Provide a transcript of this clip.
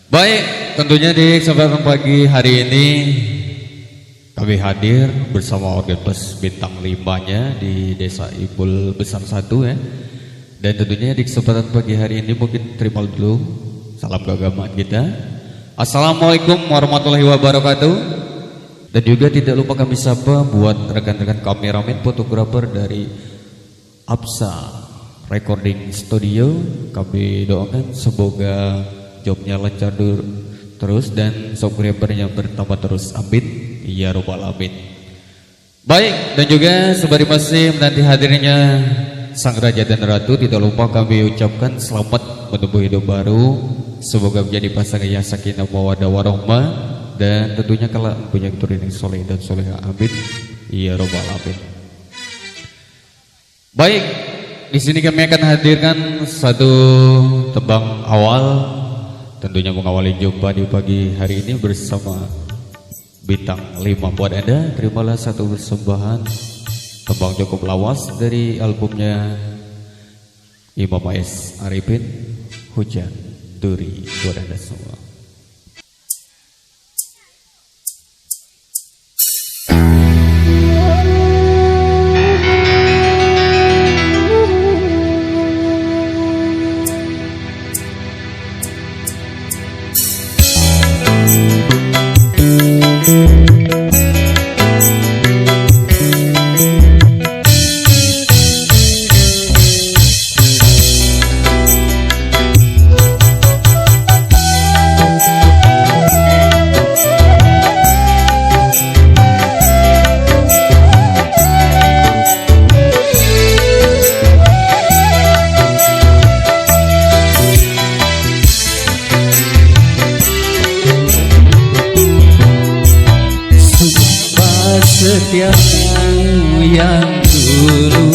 Baik, tentunya di kesempatan pagi hari ini kami hadir bersama Organ Plus bintang 5-nya di Desa Ibul Besar 1 ya. Dan tentunya di kesempatan pagi hari ini mungkin terima dulu salam keagamaan kita. Assalamualaikum warahmatullahi wabarakatuh. Dan juga tidak lupa kami sapa buat rekan-rekan kameramen fotografer dari Absa Recording Studio. Kami doakan semoga jobnya lancar terus dan subscribernya bertambah terus, amin ya robbal alamin. Baik, dan juga sembari masih menanti hadirnya sang raja dan ratu, tidak lupa kami ucapkan selamat menempuh hidup baru. Semoga menjadi pasangan yang sakinah mawaddah warahmah dan tentunya kelak punya keturunan soleh dan soleha, amin ya robbal alamin. Baik, di sini kami akan hadirkan satu tembang awal, tentunya mengawali jumpa di pagi hari ini bersama bintang 5 buat Anda. Terimalah satu persembahan tembang cukup lawas dari albumnya Imam AS Arifin, Hujan Duri, buat Anda semua. Setiamu yang dulu